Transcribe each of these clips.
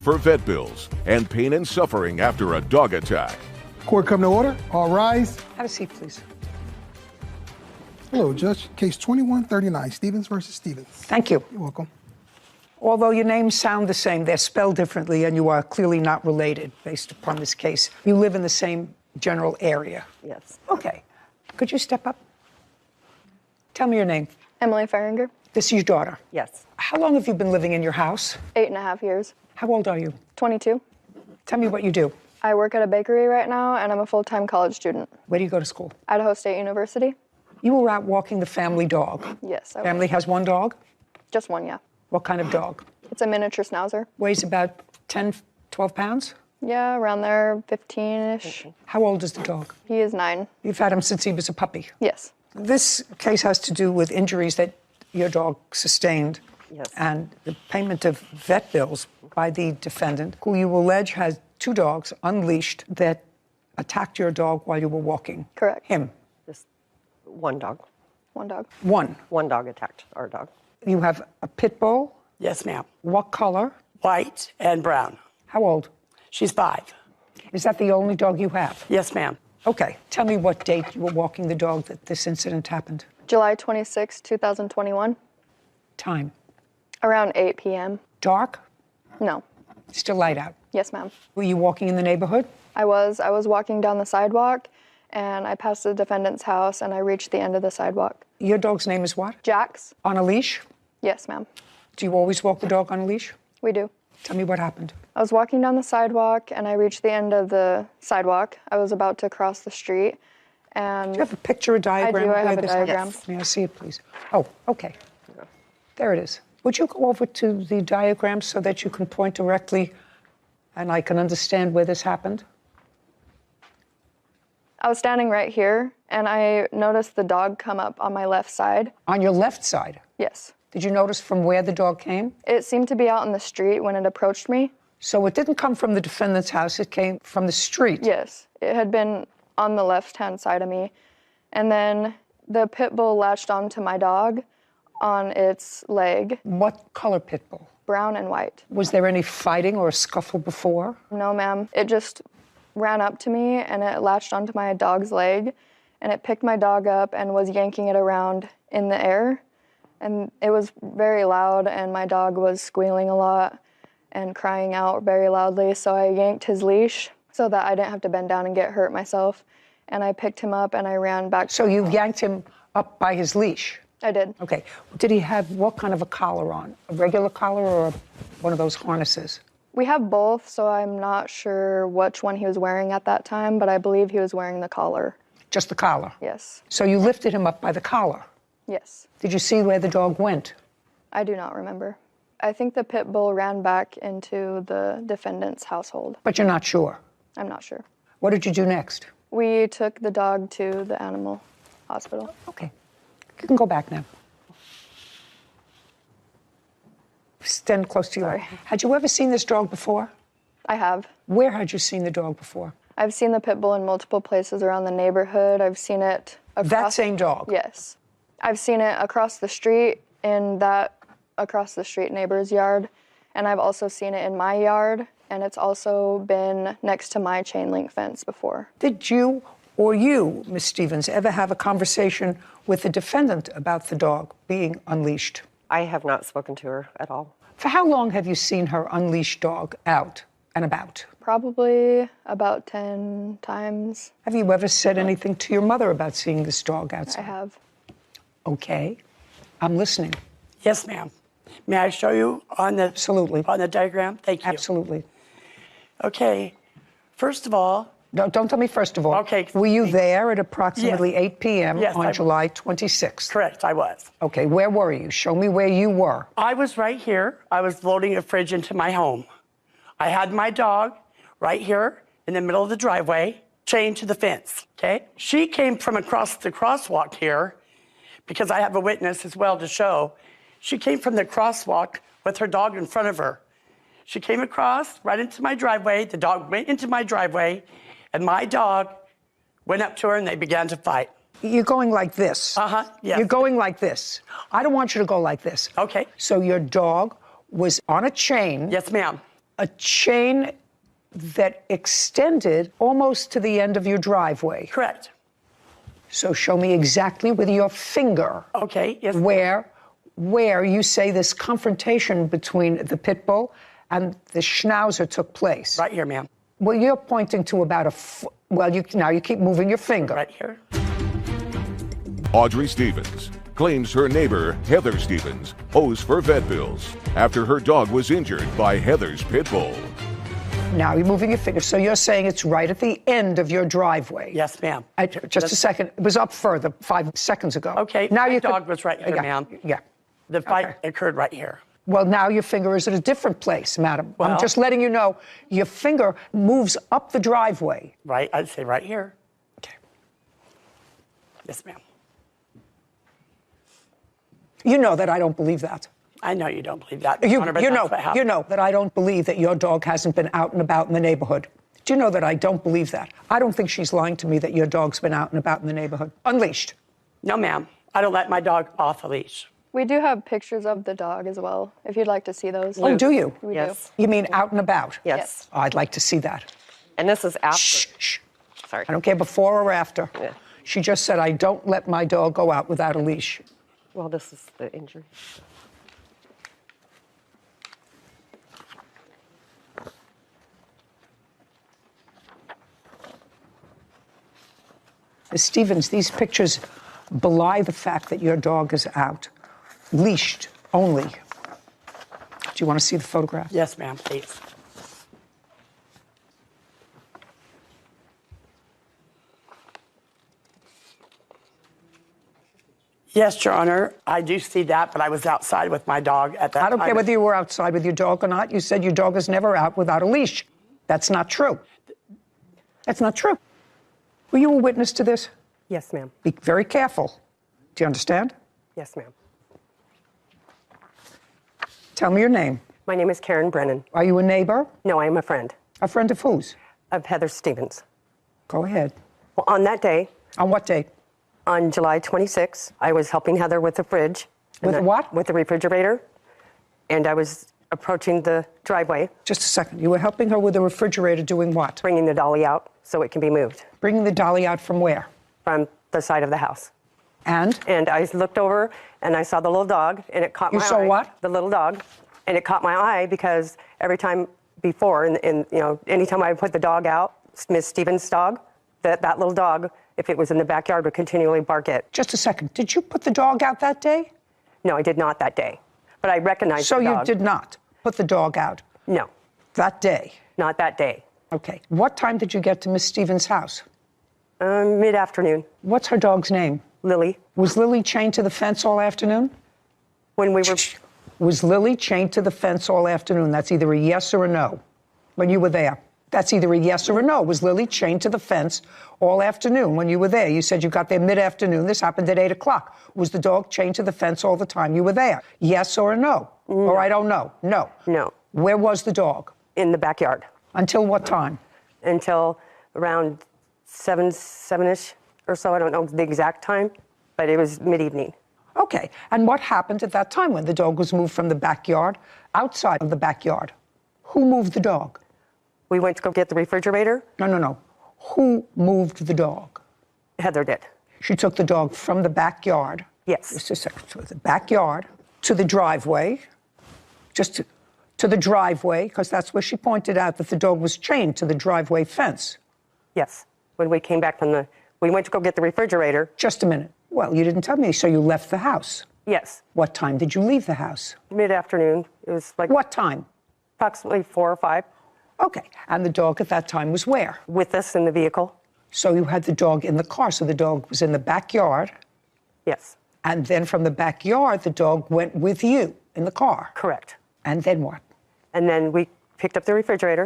for vet bills and pain and suffering after a dog attack. Court come to order. All rise. Have a seat, please. Hello, Judge. Case 2139, Stevens versus Stevens. Thank you. You're welcome. Although your names sound the same, they're spelled differently, and you are clearly not related based upon this case. You live in the same general area. Yes. Okay. Could you step up? Tell me your name. Emily Feringer. This is your daughter. Yes. How long have you been living in your house? 8.5 years. How old are you? 22. Tell me what you do. I work at a bakery right now, and I'm a full-time college student. Where do you go to school? Idaho State University. You were out walking the family dog. Yes, I was. Family has one dog? Just one, yeah. What kind of dog? It's a miniature schnauzer. Weighs about 10, 12 pounds? Yeah, around there, 15-ish. How old is the dog? He is 9. You've had him since he was a puppy? Yes. This case has to do with injuries that your dog sustained. Yes. And the payment of vet bills by the defendant, who you allege has 2 dogs unleashed that attacked your dog while you were walking. Correct. Him. Just one dog. One dog. One dog attacked our dog. You have a pit bull. Yes, ma'am. What color? White and brown. How old? She's 5. Is that the only dog you have? Yes, ma'am. Okay. Tell me what date you were walking the dog that this incident happened. July 26, 2021. Time. Around 8 p.m. Dark? No. Still light out. Yes, ma'am. Were you walking in the neighborhood? I was walking down the sidewalk, and I passed the defendant's house, and I reached the end of the sidewalk. Your dog's name is what? Jax? On a leash? Yes, ma'am. Do you always walk the dog on a leash? We do. Tell me what happened. I was walking down the sidewalk, and I reached the end of the sidewalk. I was about to cross the street, and... Do you have a picture, a diagram? I do. I of where have a this diagram. happened? May I see it, please? Oh, okay. There it is. Would you go over to the diagram so that you can point directly and I can understand where this happened? I was standing right here, and I noticed the dog come up on my left side. On your left side? Yes. Did you notice from where the dog came? It seemed to be out in the street when it approached me. So it didn't come from the defendant's house, it came from the street? Yes. It had been on the left-hand side of me. And then the pit bull latched onto my dog on its leg. What color pit bull? Brown and white. Was there any fighting or a scuffle before? No, ma'am. It just ran up to me, and it latched onto my dog's leg, and it picked my dog up and was yanking it around in the air. And it was very loud, and my dog was squealing a lot and crying out very loudly, so I yanked his leash so that I didn't have to bend down and get hurt myself. And I picked him up, and I ran back. So you yanked him up by his leash? I did. Okay. Did he have what kind of a collar on? A regular collar or one of those harnesses? We have both, so I'm not sure which one he was wearing at that time, but I believe he was wearing the collar. Just the collar? Yes. So you lifted him up by the collar? Yes. Did you see where the dog went? I do not remember. I think the pit bull ran back into the defendant's household. But you're not sure? I'm not sure. What did you do next? We took the dog to the animal hospital. Okay. You can go back now. Stand close to you. Sorry. Had you ever seen this dog before? I have. Where had you seen the dog before? I've seen the pit bull in multiple places around the neighborhood. I've seen it across... That same dog? Yes. I've seen it across the street in that across the street neighbor's yard, and I've also seen it in my yard, and it's also been next to my chain link fence before. Did you or you, Ms. Stevens, ever have a conversation with the defendant about the dog being unleashed? I have not spoken to her at all. For how long have you seen her unleashed dog out and about? Probably about 10 times. Have you ever said anything to your mother about seeing this dog outside? I have. Okay. I'm listening. Yes, ma'am. May I show you on the Absolutely. on the diagram? Thank you. Absolutely. Okay. First of all. No, don't tell me first of all. Okay. Were you there at approximately Yes. 8 p.m. Yes, I on was. July 26th? Correct, I was. Okay, where were you? Show me where you were. I was right here. I was loading a fridge into my home. I had my dog right here in the middle of the driveway, chained to the fence, okay? She came from across the crosswalk here, because I have a witness as well to show. She came from the crosswalk with her dog in front of her. She came across right into my driveway. The dog went into my driveway, and my dog went up to her, and they began to fight. You're going like this. Uh-huh, yes. You're going like this. I don't want you to go like this. Okay. So your dog was on a chain. Yes, ma'am. a chain that extended almost to the end of your driveway. Correct. So show me exactly with your finger. Okay, yes. Where you say this confrontation between the pit bull and the schnauzer took place. Right here, ma'am. Well, you're pointing to about a foot. Well, now you keep moving your finger. Right here. Audrey Stevens claims her neighbor, Heather Stevens, owes for vet bills after her dog was injured by Heather's pit bull. Now you're moving your finger. So you're saying it's right at the end of your driveway. Yes, ma'am. Just a second. It was up further 5 seconds ago. Okay, Now my dog was right here, yeah, ma'am. Yeah. The fight occurred right here. Well, now your finger is at a different place, madam. I'm Well- just letting you know your finger moves up the driveway. Right, I'd say right here. Okay. Yes, ma'am. You know that I don't believe that. I know you don't believe that. You Honor, but that's what know happened. that I don't believe that your dog hasn't been out and about in the neighborhood. Do you know that I don't believe that? I don't think she's lying to me that your dog's been out and about in the neighborhood. Unleashed. No, ma'am. I don't let my dog off the leash. We do have pictures of the dog as well, if you'd like to see those. Oh, do you? We Yes. You mean out and about? Yes. Oh, I'd like to see that. And this is after. Shh, shh. Sorry. I don't care before or after. Yeah. She just said, I don't let my dog go out without a leash. Well, this is the injury. Ms. Stevens, these pictures belie the fact that your dog is out, leashed only. Do you want to see the photograph? Yes, ma'am, please. Yes, Your Honor, I do see that, but I was outside with my dog at that time. I don't care whether you were outside with your dog or not. You said your dog is never out without a leash. That's not true. That's not true. Were you a witness to this? Yes, ma'am. Be very careful. Do you understand? Yes, ma'am. Tell me your name. My name is Karen Brennan. Are you a neighbor? No, I am a friend A friend of whose? of Heather Stevens. Go ahead. Well, on that day, On what date? on July 26, I was helping Heather with the fridge. With what? With the refrigerator. And I was approaching the driveway, Just a second. You were helping her with the refrigerator doing what? bringing the dolly out so it can be moved Bringing the dolly out from where? from the side of the house. And? And I looked over and I saw the little dog and it caught You my eye. saw what? The little dog. And it caught my eye because every time before, anytime I would put the dog out, Miss Stevens' dog, that little dog, if it was in the backyard, would continually bark at. Just a second. Did you put the dog out that day? No, I did not that day. But I recognized So the you dog. did not put the dog out No, that day? not that day. Okay. What time did you get to Miss Stevens' house? Mid-afternoon, What's her dog's name? Lily, Was Lily chained to the fence all afternoon? when we were, Was Lily chained to the fence all afternoon? That's either a yes or a no when you were there. That's either a yes or a no. Was Lily chained to the fence all afternoon when you were there? You said you got there mid-afternoon. This happened at 8 o'clock. Was the dog chained to the fence all the time you were there? Yes or a no? Or I don't know. No. No. Where was the dog? in the backyard Until what time? until around 7-ish or so. I don't know the exact time, but it was mid-evening. Okay. And what happened at that time when the dog was moved from the backyard outside of the backyard? Who moved the dog? We went to go get the refrigerator. No. Who moved the dog? Heather did. She took the dog from the backyard. Yes. Just a second. To the backyard to the driveway, just to the driveway, because that's where she pointed out that the dog was chained to the driveway fence. Yes. When we came back from we went to go get the refrigerator. Just a minute. Well, you didn't tell me, so you left the house. Yes. What time did you leave the house? Mid-afternoon. It was like What time? approximately 4 or 5 Okay. And the dog at that time was where? with us in the vehicle. So you had the dog in the car. So the dog was in the backyard. Yes. And then from the backyard, the dog went with you in the car. Correct. And then what? And then we picked up the refrigerator,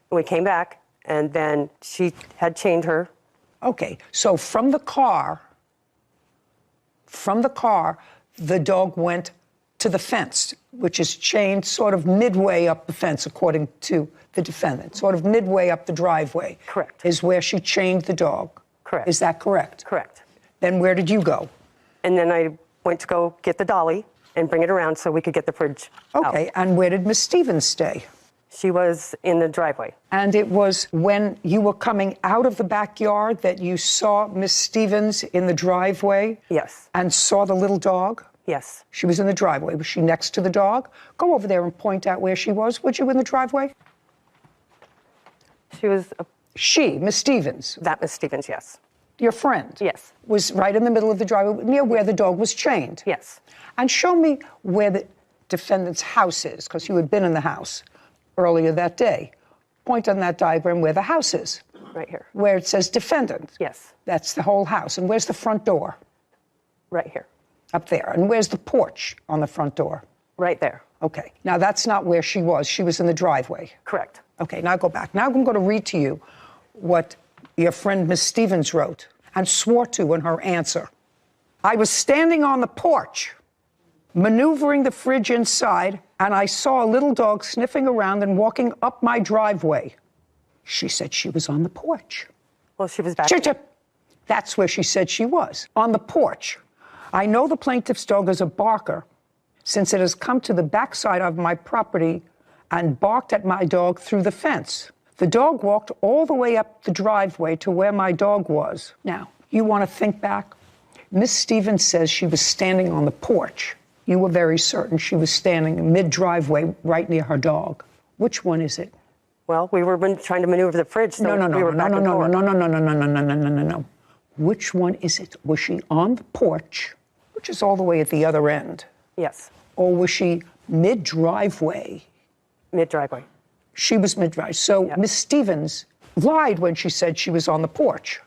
and we came back, and then she had chained her. Okay. So from the car, the dog went to the fence, which is chained sort of midway up the fence, according to the defendant. Sort of midway up the driveway. Correct. Is where she chained the dog. Correct. Is that correct? Correct. Then where did you go? And then I went to go get the dolly and bring it around so we could get the fridge out. Okay. And where did Miss Stevens stay? She was in the driveway. And it was when you were coming out of the backyard that you saw Miss Stevens in the driveway? Yes. And saw the little dog? Yes. She was in the driveway. Was she next to the dog? Go over there and point out where she was. Would you in the driveway? She was... She, Miss Stevens. That Miss Stevens, yes. Your friend? Yes. Was right in the middle of the driveway near where the dog was chained? Yes. And show me where the defendant's house is, because you had been in the house earlier that day. Point on that diagram where the house is. Right here. Where it says defendant. Yes. That's the whole house. And where's the front door? Right here. Up there. And where's the porch on the front door? Right there. Okay. Now, that's not where she was. She was in the driveway. Correct. Okay, now go back. Now I'm going to read to you what your friend Miss Stevens wrote and swore to in her answer. I was standing on the porch, maneuvering the fridge inside, and I saw a little dog sniffing around and walking up my driveway. She said she was on the porch. Well, she was back. That's where she said she was, on the porch. I know the plaintiff's dog is a barker since it has come to the backside of my property and barked at my dog through the fence. The dog walked all the way up the driveway to where my dog was. Now, you want to think back? Miss Stevens says she was standing on the porch. You were very certain she was standing mid-driveway right near her dog. Which one is it? Well, we were trying to maneuver the fridge, so we were back and forth. No. Which one is it? Was she on the porch, which is all the way at the other end? Yes. Or was she mid-driveway? Mid-driveway. She was mid-driveway. So Miss Stevens lied when she said she was on the porch.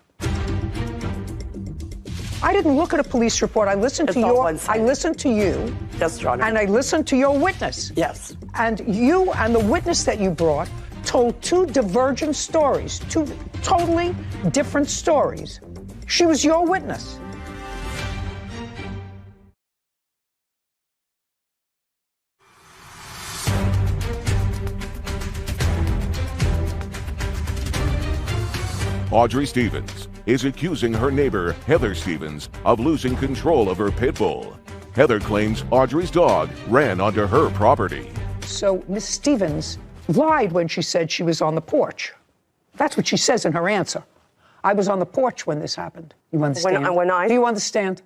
I didn't look at a police report. I listened to you. Yes, Your Honor. And I listened to your witness. Yes. And you and the witness that you brought told two divergent stories, two totally different stories. She was your witness. Audrey Stevens is accusing her neighbor, Heather Stevens, of losing control of her pit bull. Heather claims Audrey's dog ran onto her property. So Miss Stevens lied when she said she was on the porch. That's what she says in her answer. I was on the porch when this happened. You understand? Do you understand?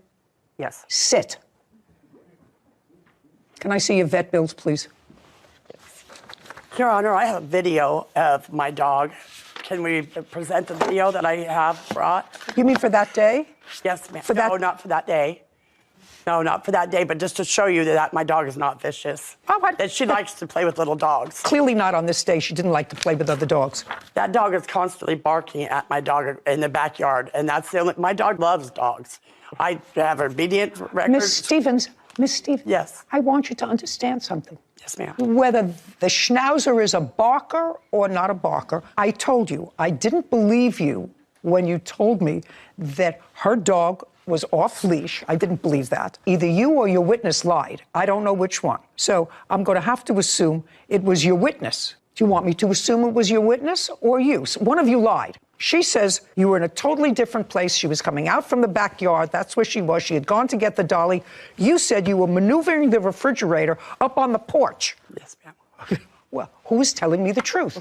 Yes. Sit. Can I see your vet bills, please? Your Honor, I have a video of my dog. Can we present the video that I have brought? You mean for that day? Yes, ma'am. No, not for that day. No, not for that day, but just to show you that my dog is not vicious. That she likes to play with little dogs. Clearly not on this day. She didn't like to play with other dogs. That dog is constantly barking at my dog in the backyard, and that's the only... My dog loves dogs. I have obedient records. Miss Stevens. Yes. I want you to understand something. Yes, ma'am. Whether the schnauzer is a barker or not a barker, I told you, I didn't believe you when you told me that her dog was off leash. I didn't believe that. Either you or your witness lied. I don't know which one. So I'm going to have to assume it was your witness. Do you want me to assume it was your witness or you? So one of you lied. She says you were in a totally different place. She was coming out from the backyard. That's where she was. She had gone to get the dolly. You said you were maneuvering the refrigerator up on the porch. Yes, ma'am. Well, who is telling me the truth?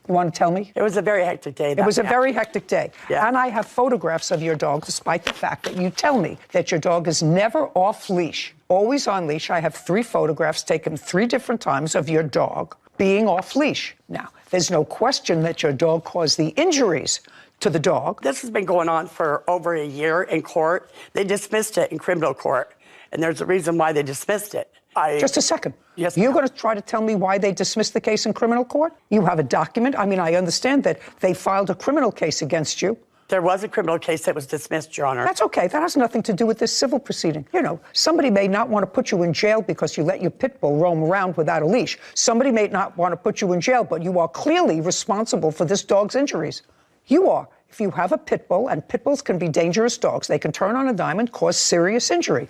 You want to tell me? It was a very hectic day. It was a very hectic day. Yeah. And I have photographs of your dog, despite the fact that you tell me that your dog is never off leash, always on leash. I have 3 photographs taken 3 different times of your dog being off leash. Now, there's no question that your dog caused the injuries to the dog. This has been going on for over a year in court. They dismissed it in criminal court, and there's a reason why they dismissed it. Just a second. Yes, You're ma'am. going to try to tell me why they dismissed the case in criminal court? You have a document. I mean, I understand that they filed a criminal case against you. There was a criminal case that was dismissed, Your Honor. That's okay. That has nothing to do with this civil proceeding. You know, somebody may not want to put you in jail because you let your pit bull roam around without a leash. Somebody may not want to put you in jail, but you are clearly responsible for this dog's injuries. You are. If you have a pit bull, and pit bulls can be dangerous dogs, they can turn on a dime and cause serious injury.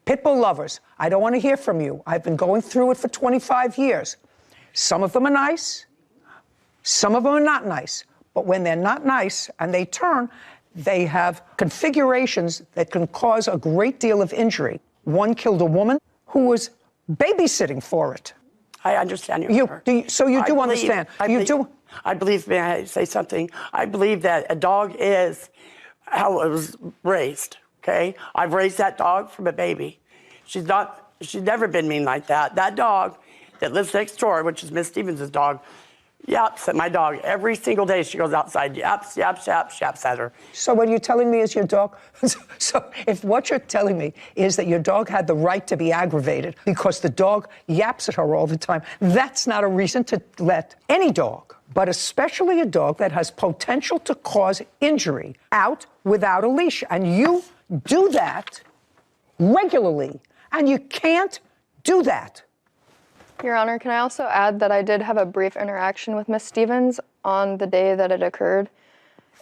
Pit bull lovers, I don't want to hear from you. I've been going through it for 25 years. Some of them are nice. Some of them are not nice. But when they're not nice and they turn, they have configurations that can cause a great deal of injury. One killed a woman who was babysitting for it. I understand you. So you do understand. I believe, may I say something? I believe that a dog is how it was raised, okay? I've raised that dog from a baby. She's never been mean like that. That dog that lives next door, which is Miss Stevens' dog, yaps at my dog every single day. She goes outside, yaps at her. So what you're telling me is your dog, so if what you're telling me is that your dog had the right to be aggravated because the dog yaps at her all the time, that's not a reason to let any dog, but especially a dog that has potential to cause injury, out without a leash. And you do that regularly, and you can't do that. Your Honor, can I also add that I did have a brief interaction with Miss Stevens on the day that it occurred,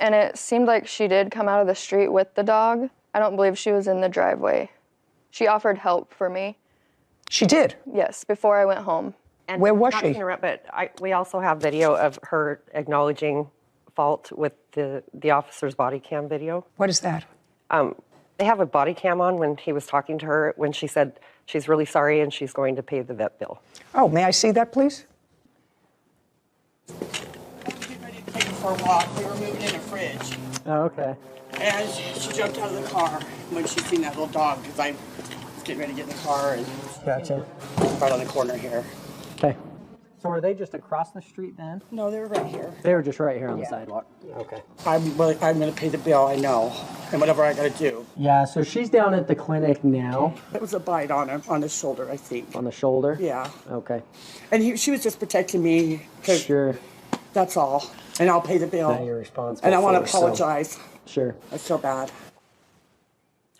and it seemed like she did come out of the street with the dog. I don't believe she was in the driveway. She offered help for me. She did? Yes, before I went home. And where was not she? To interrupt, but we also have video of her acknowledging fault with the officer's body cam video. What is that? They have a body cam on when he was talking to her when she said she's really sorry and she's going to pay the vet bill. Oh, may I see that, please? I was getting ready to take her for a walk. We were moving in a fridge. Oh, okay. And she jumped out of the car when she seen that little dog because I was getting ready to get in the car and Gotcha. right on the corner here. Okay. So are they just across the street then? No, they were right here. They were just right here on the sidewalk. Okay. I'm going to pay the bill, I know, and whatever I got to do. Yeah, so she's down at the clinic now. It was a bite on his shoulder, I think. On the shoulder? Yeah. Okay. And she was just protecting me. Sure. That's all. And I'll pay the bill. That you're responsible And I want to for, so- apologize. Sure. I feel bad.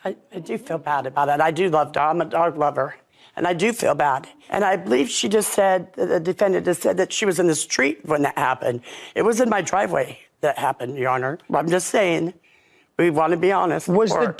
I do feel bad about it. I do love dogs. I'm a dog lover. And I do feel bad. And I believe she just said, the defendant just said that she was in the street when that happened. It was in my driveway that happened, Your Honor. I'm just saying, we want to be honest. Was your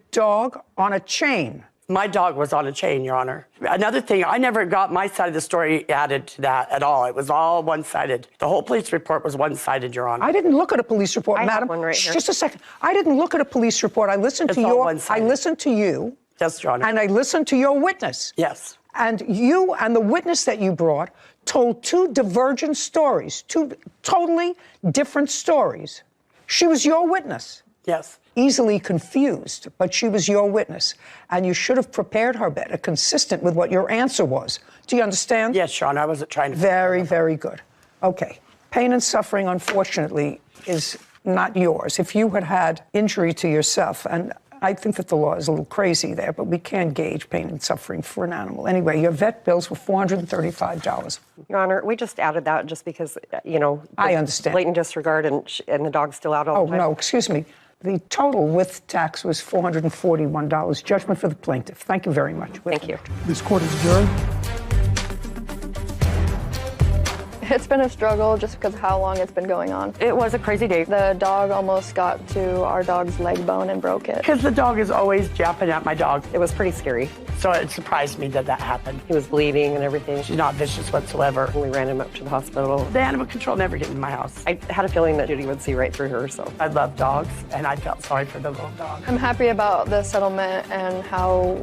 dog on a chain? My dog was on a chain, Your Honor. Another thing, I never got my side of the story added to that at all. It was all one-sided. The whole police report was one-sided, Your Honor. I didn't look at a police report, I have madam. one right here. Just a second. I didn't look at a police report. I listened It's to all one-sided. I listened to you. Yes, Your Honor. And I listened to your witness. Yes. And you and the witness that you brought told two divergent stories, two totally different stories. She was your witness. Yes. Easily confused, but she was your witness. And you should have prepared her better, consistent with what your answer was. Do you understand? Yes, Your Honor. I wasn't trying to... Very, very good. Okay. Pain and suffering, unfortunately, is not yours. If you had had injury to yourself, and I think that the law is a little crazy there, but we can't gauge pain and suffering for an animal. Anyway, your vet bills were $435. Your Honor, we just added that just because, I understand. Blatant disregard and the dog's still out all the time. Oh, no, excuse me. The total with tax was $441. Judgment for the plaintiff. Thank you very much. Thank you. This court is adjourned. It's been a struggle just because of how long it's been going on. It was a crazy day. The dog almost got to our dog's leg bone and broke it. Because the dog is always japping at my dog. It was pretty scary. So it surprised me that happened. He was bleeding and everything. She's not vicious whatsoever. We ran him up to the hospital. The animal control never get in my house. I had a feeling that Judy would see right through her, so. I love dogs, and I felt sorry for the little dog. I'm happy about the settlement and how